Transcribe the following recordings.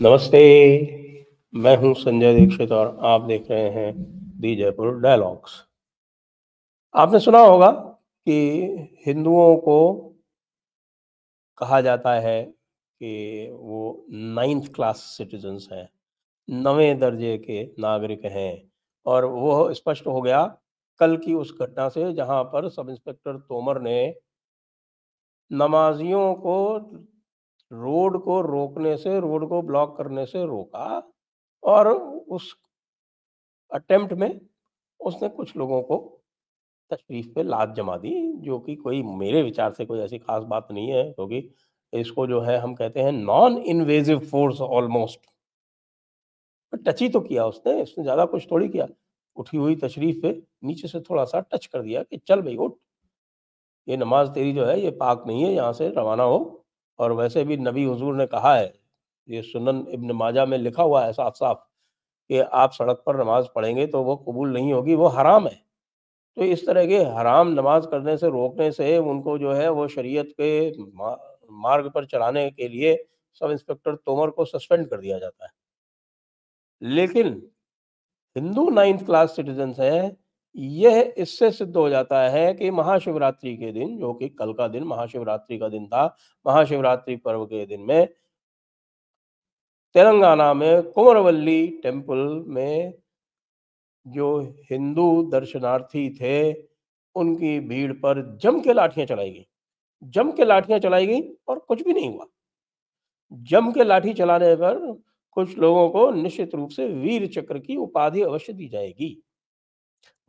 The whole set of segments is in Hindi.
नमस्ते, मैं हूँ संजय दीक्षित और आप देख रहे हैं दी जयपुर डायलॉग्स। आपने सुना होगा कि हिंदुओं को कहा जाता है कि वो 9th क्लास सिटिजन्स हैं, 9वें दर्जे के नागरिक हैं और वो स्पष्ट हो गया कल की उस घटना से जहाँ पर सब इंस्पेक्टर तोमर ने नमाजियों को रोड को ब्लॉक करने से रोका और उस अटेम्प्ट में उसने कुछ लोगों को तशरीफ पे लात जमा दी, जो कि कोई मेरे विचार से कोई ऐसी खास बात नहीं है, क्योंकि इसको जो है हम कहते हैं non invasive force almost. Touch ही तो किया उसने ज़्यादा कुछ थोड़ी किया। उठी हुई तशरीफ पे नीचे से थोड़ा-सा टच कर दिया कि चल भई उठ, ये नमाज़ तेरी जो है ये पाक नहीं है, यहाँ से रवाना हो। और वैसे भी नबी हुज़ूर ने कहा है, ये सुनन इब्न माजा में लिखा हुआ है साफ-साफ कि आप सड़क पर नमाज़ पढ़ेंगे तो वो कबूल नहीं होगी, वो हराम है। तो इस तरह के हराम नमाज़ करने से रोकने से उनको जो है वो शरीयत के मा मार्ग पर चलाने के लिए सब इंस्पेक्टर तोमर को सस्पेंड कर दिया जाता है। लेकिन हिंदू 9th क्लास सिटिज़न्स हैं, यह इससे सिद्ध हो जाता है कि महाशिवरात्रि के दिन, जो कि कल का दिन महाशिवरात्रि का दिन था, महाशिवरात्रि पर्व के दिन में तेलंगाना में कुमरवल्ली टेम्पल में जो हिंदू दर्शनार्थी थे, उनकी भीड़ पर जम के लाठियाँ चलाई गईं। जम के लाठियाँ चलाई गईं और कुछ भी नहीं हुआ। जम के लाठी चलाने पर कुछ लोगों को निश्चित रूप से वीर चक्र की उपाधि अवश्य दी जाएगी।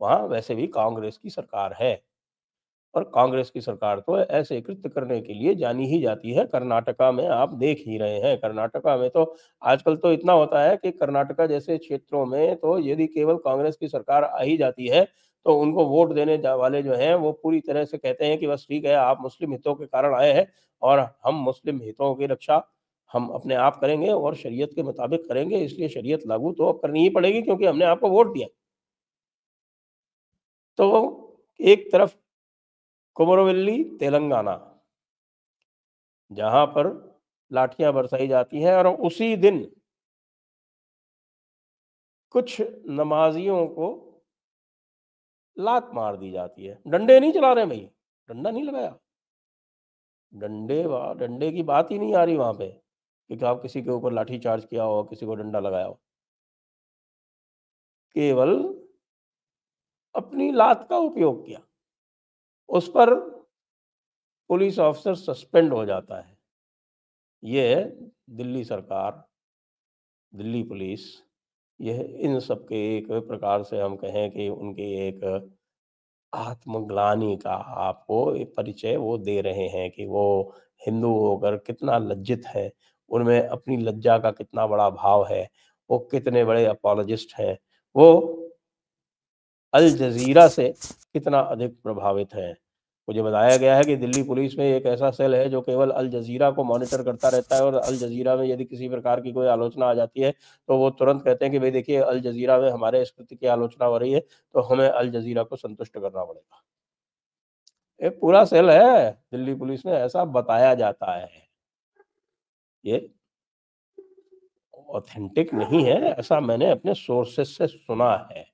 वहाँ वैसे भी कांग्रेस की सरकार है और कांग्रेस की सरकार तो ऐसे कृत्य करने के लिए जानी ही जाती है। कर्नाटका में आप देख ही रहे हैं, कर्नाटका में तो आजकल तो इतना होता है कि कर्नाटका जैसे क्षेत्रों में तो यदि केवल कांग्रेस की सरकार आ ही जाती है, तो उनको वोट देने वाले जो हैं वो पूरी तरह से कहते हैं कि बस ठीक है, आप मुस्लिम हितों के कारण आए हैं और हम मुस्लिम हितों की रक्षा हम अपने आप करेंगे और शरीयत के मुताबिक करेंगे, इसलिए शरीयत लागू तो अब करनी ही पड़ेगी क्योंकि हमने आपको वोट दिया। तो एक तरफ कुमरवेल्ली तेलंगाना, जहाँ पर लाठियाँ बरसाई जाती हैं और उसी दिन कुछ नमाजियों को लात मार दी जाती है। डंडे नहीं चला रहे भई, डंडा नहीं लगाया। डंडे की बात ही नहीं आ रही वहाँ पे कि आप किसी के ऊपर लाठी चार्ज किया हो, किसी को डंडा लगाया हो। केवल अपनी लात का उपयोग किया। उस पर पुलिस ऑफिसर सस्पेंड हो जाता है। ये दिल्ली सरकार, दिल्ली पुलिस, यह इन सब के एक प्रकार से हम कहें कि उनकी एक आत्मग्लानि का आपको एक परिचय वो दे रहे हैं कि वो हिंदू होकर कितना लज्जित है, उनमें अपनी लज्जा का कितना बड़ा भाव है, वो कितने बड़े अपोलोजिस्ट हैं, वो अल जज़ीरा से कितना अधिक प्रभावित हैं। मुझे बताया गया है कि दिल्ली पुलिस में एक ऐसा सेल है जो केवल अल जज़ीरा को मॉनिटर करता रहता है और अल जज़ीरा में यदि किसी प्रकार की कोई आलोचना आ जाती है, तो वो तुरंत कहते हैं कि भई देखिए अल जज़ीरा में हमारे इस कृत्य की आलोचना हो रही है, तो हमें अल जज़ीरा को संतुष्ट करना पड़ेगा। एक पूरा सेल है दिल्ली पुलिस में, ऐसा बताया जाता है। ये ऑथेंटिक नहीं है, ऐसा मैंने अपने सोर्सेज़ से सुना है।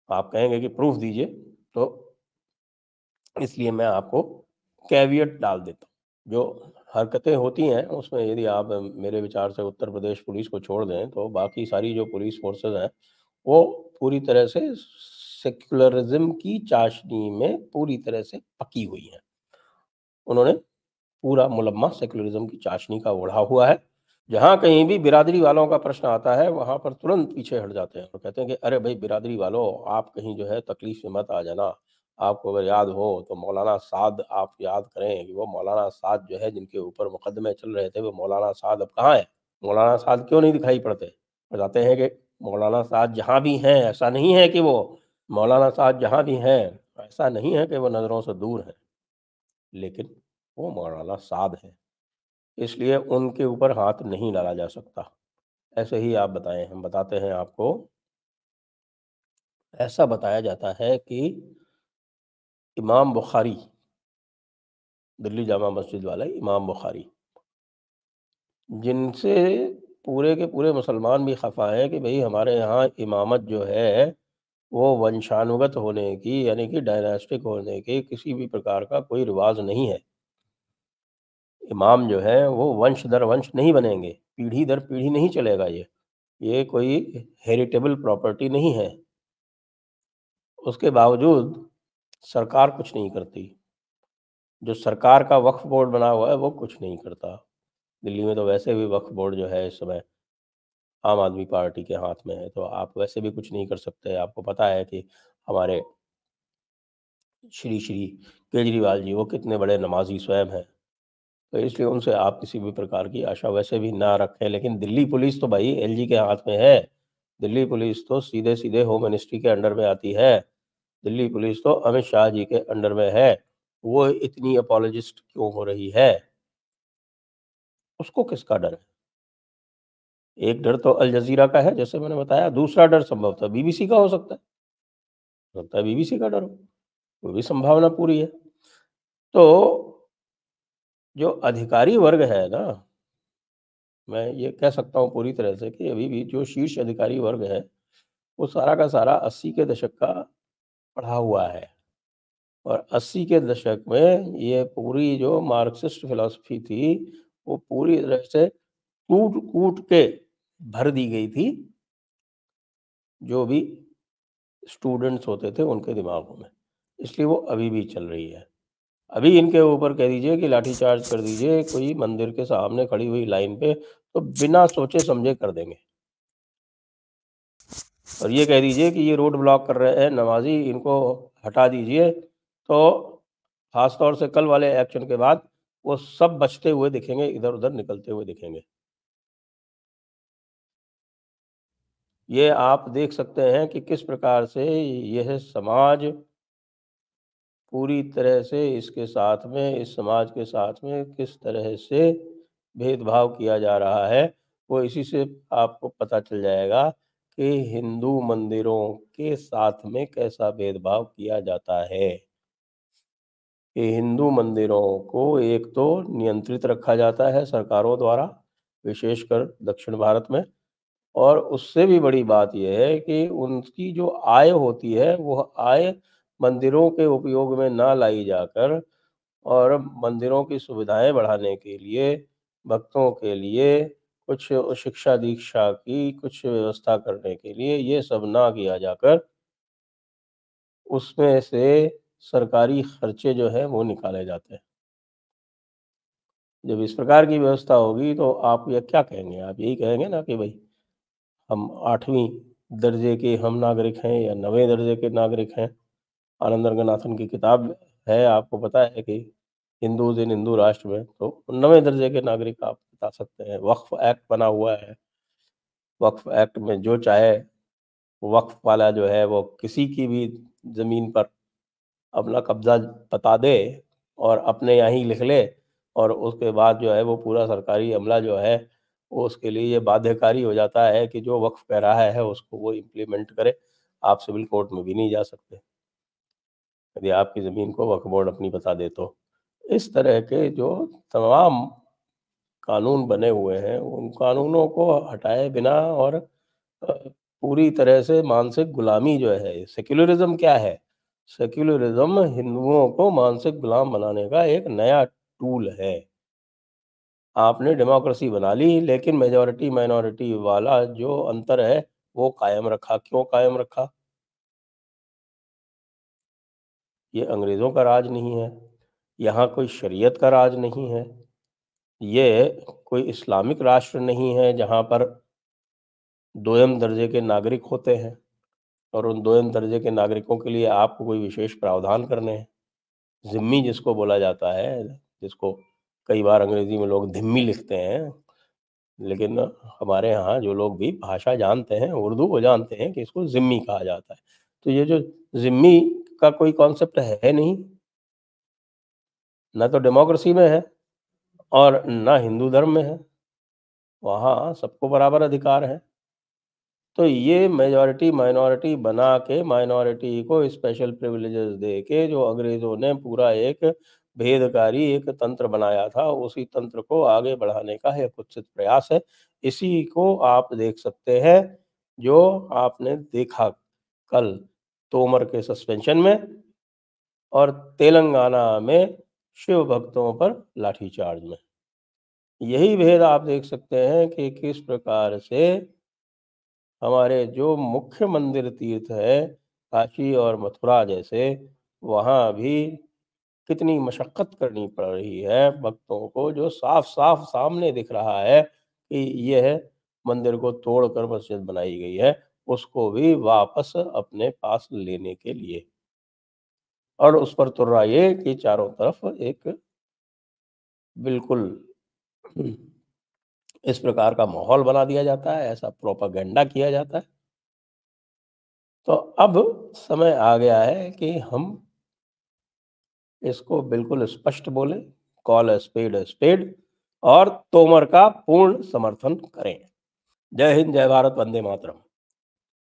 आप कहेंगे कि प्रूफ़ दीजिए, तो इसलिए मैं आपको कैविएट डाल देता हूँ। जो हरकतें होती हैं, उसमें यदि आप मेरे विचार से उत्तर प्रदेश पुलिस को छोड़ दें, तो बाकी सारी जो पुलिस फ़ोर्सेज़ हैं, वो पूरी तरह से सेक्युलरिज़्म की चाशनी में पूरी तरह से पकी हुई हैं। उन्होंने पूरा मुलम्मा सेक्युलरिज़्म की चाशनी का ओढ़ा हुआ है। जहाँ कहीं भी बिरादरी वालों का प्रश्न आता है, वहाँ पर तुरंत पीछे हट जाते हैं और कहते हैं कि अरे भई बिरादरी वालों, आप कहीं जो है तकलीफ़ में मत आ जाना। आपको अगर याद हो तो मौलाना साद आप याद करें कि वो मौलाना साद जो है जिनके ऊपर मुकदमे चल रहे थे, वो मौलाना साद अब कहाँ हैं? मौलाना साद क्यों नहीं दिखाई पड़ते? बताते हैं कि मौलाना साद जहाँ भी हैं, ऐसा नहीं है कि वो मौलाना साद जहाँ भी हैं, ऐसा नहीं है कि वो नज़रों से दूर हैं, लेकिन वो मौलाना साद हैं। इसलिए उनके ऊपर हाथ नहीं डाला जा सकता। ऐसे ही आप बताएँ, हम बताते हैं आपको, ऐसा बताया जाता है कि इमाम बुखारी, दिल्ली जामा मस्जिद वाले इमाम बुखारी, जिनसे पूरे के पूरे मुसलमान भी खफ़ा हैं कि भई हमारे यहाँ इमामत जो है, वो वंशानुगत होने की यानी कि डायनास्टिक होने की किसी भी प्रकार का कोई रिवाज़ नहीं है। इमाम जो है वो वंश दर वंश नहीं बनेंगे, पीढ़ी दर पीढ़ी नहीं चलेगा ये। ये कोई हेरिटेबल प्रॉपर्टी नहीं है। उसके बावजूद सरकार कुछ नहीं करती। जो सरकार का वक्फ बोर्ड बना हुआ है वो कुछ नहीं करता। दिल्ली में तो वैसे भी वक्फ बोर्ड जो है इस समय आम आदमी पार्टी के हाथ में है, तो आप वैसे भी कुछ नहीं कर सकते। आपको पता है कि हमारे श्री केजरीवाल जी वो कितने बड़े नमाज़ी स्वयं हैं। तो इसलिए उनसे आप किसी भी प्रकार की आशा वैसे भी ना रखें। लेकिन दिल्ली पुलिस तो भाई एलजी के हाथ में है। दिल्ली पुलिस तो सीधे-सीधे होम मिनिस्ट्री के अंडर में आती है। दिल्ली पुलिस तो अमित शाह जी के अंडर में है। वो इतनी अपोलोजिस्ट क्यों हो रही है? उसको किसका डर है? एक डर तो अल जज़ीरा का है जैसे मैंने बताया, दूसरा डर संभवतः बीबीसी का हो सकता है। हो सकता है बीबीसी का डर हो, वो भी संभावना पूरी है। तो जो अधिकारी वर्ग है ना, मैं ये कह सकता हूँ पूरी तरह से कि अभी भी जो शीर्ष अधिकारी वर्ग है, वो सारा का सारा 80 के दशक का पढ़ा हुआ है। और 80 के दशक में ये पूरी जो मार्क्सिस्ट फ़िलॉसफ़ी थी, वो पूरी तरह से कूट-कूट के भर दी गई थी, जो भी स्टूडेंट्स होते थे उनके दिमागों में। इसलिए वो अभी भी चल रही है। अभी इनके ऊपर कह दीजिए कि लाठीचार्ज कर दीजिए कोई मंदिर के सामने खड़ी हुई लाइन पे, तो बिना सोचे-समझे कर देंगे। और ये कह दीजिए कि ये रोड ब्लॉक कर रहे हैं नमाज़ी, इनको हटा दीजिए, तो ख़ास तौर से कल वाले एक्शन के बाद वो सब बचते हुए दिखेंगे, इधर-उधर निकलते हुए दिखेंगे। ये आप देख सकते हैं कि किस प्रकार से यह समाज पूरी तरह से इसके साथ में इस समाज के साथ में किस तरह से भेदभाव किया जा रहा है, वो इसी से आपको पता चल जाएगा कि हिंदू मंदिरों के साथ में कैसा भेदभाव किया जाता है। कि हिंदू मंदिरों को एक तो नियंत्रित रखा जाता है सरकारों द्वारा, विशेषकर दक्षिण भारत में। और उससे भी बड़ी बात ये है कि उनकी जो आय होती है, वह आय मंदिरों के उपयोग में ना लाई जाकर और मंदिरों की सुविधाएँ बढ़ाने के लिए, भक्तों के लिए कुछ शिक्षा-दीक्षा की कुछ व्यवस्था करने के लिए ये सब ना किया जाकर, उसमें से सरकारी खर्चे जो हैं वो निकाले जाते हैं। जब इस प्रकार की व्यवस्था होगी तो आप ये क्या कहेंगे? आप यही कहेंगे ना कि भई हम 8वीं दर्जे के हम नागरिक हैं या 9वें दर्जे के नागरिक हैं। आनंद रंगनाथन की किताब है, आपको पता है कि हिंदूज़ इन हिंदू राष्ट्र में, तो 9वें दर्जे के नागरिक आप बता सकते हैं। वक्फ एक्ट बना हुआ है, वक्फ एक्ट में जो चाहे वक्फ वाला जो है वो किसी की भी ज़मीन पर अपना कब्ज़ा बता दे और अपने यहाँ ही लिख ले और उसके बाद जो है वो पूरा सरकारी अमला जो है, वो उसके लिए ये बाध्यकारी हो जाता है कि जो वक़्फ़ कह रहा है उसको वो इम्प्लीमेंट करे। आप सिविल कोर्ट में भी नहीं जा सकते, यदि आपकी ज़मीन को वक्फ़ बोर्ड अपनी बता दे तो। इस तरह के जो तमाम कानून बने हुए हैं, उन कानूनों को हटाए बिना और पूरी तरह से मानसिक गुलामी जो है सेक्युलरिज़्म क्या है? सेक्युलरिज़्म हिंदुओं को मानसिक गुलाम बनाने का एक नया टूल है। आपने डेमोक्रेसी बना ली लेकिन मेजॉरिटी माइनॉरिटी वाला जो अंतर है, वो कायम रखा। क्यों कायम रखा? ये अंग्रेज़ों का राज नहीं है, यहाँ कोई शरीयत का राज नहीं है, ये कोई इस्लामिक राष्ट्र नहीं है जहाँ पर दोयम दर्जे के नागरिक होते हैं और उन दोयम दर्जे के नागरिकों के लिए आपको कोई विशेष प्रावधान करने हैं। ज़िम्मी जिसको बोला जाता है, जिसको कई बार अंग्रेज़ी में लोग धिम्मी लिखते हैं, लेकिन हमारे यहाँ जो लोग भी भाषा जानते हैं, उर्दू वो जानते हैं कि इसको ज़िम्मी कहा जाता है। तो ये जो ज़िम्मी का कोई कॉन्सेप्ट है नहीं, ना तो डेमोक्रेसी में है और ना हिंदू धर्म में है। वहाँ सबको बराबर अधिकार है। तो ये मेजॉरिटी माइनॉरिटी बना के माइनॉरिटी को स्पेशल प्रिविलेजेस दे के जो अंग्रेज़ों ने पूरा एक भेदकारी एक तंत्र बनाया था, उसी तंत्र को आगे बढ़ाने का यह कुत्सित प्रयास है। इसी को आप देख सकते हैं, जो आपने देखा कल तोमर के सस्पेंशन में और तेलंगाना में शिव भक्तों पर लाठीचार्ज में। यही भेद आप देख सकते हैं कि किस प्रकार से हमारे जो मुख्य मंदिर तीर्थ है, काशी और मथुरा जैसे, वहाँ भी कितनी मशक्कत करनी पड़ रही है भक्तों को, जो साफ-साफ सामने दिख रहा है कि यह मंदिर को तोड़कर मस्जिद बनाई गई है, उसको भी वापस अपने पास लेने के लिए। और उस पर तुर्रा ये कि चारों तरफ एक बिल्कुल इस प्रकार का माहौल बना दिया जाता है, ऐसा प्रोपेगेंडा किया जाता है। तो अब समय आ गया है कि हम इसको बिल्कुल स्पष्ट बोलें, कॉल अ स्पेड और तोमर का पूर्ण समर्थन करें। जय हिंद, जय भारत, वंदे मातरम।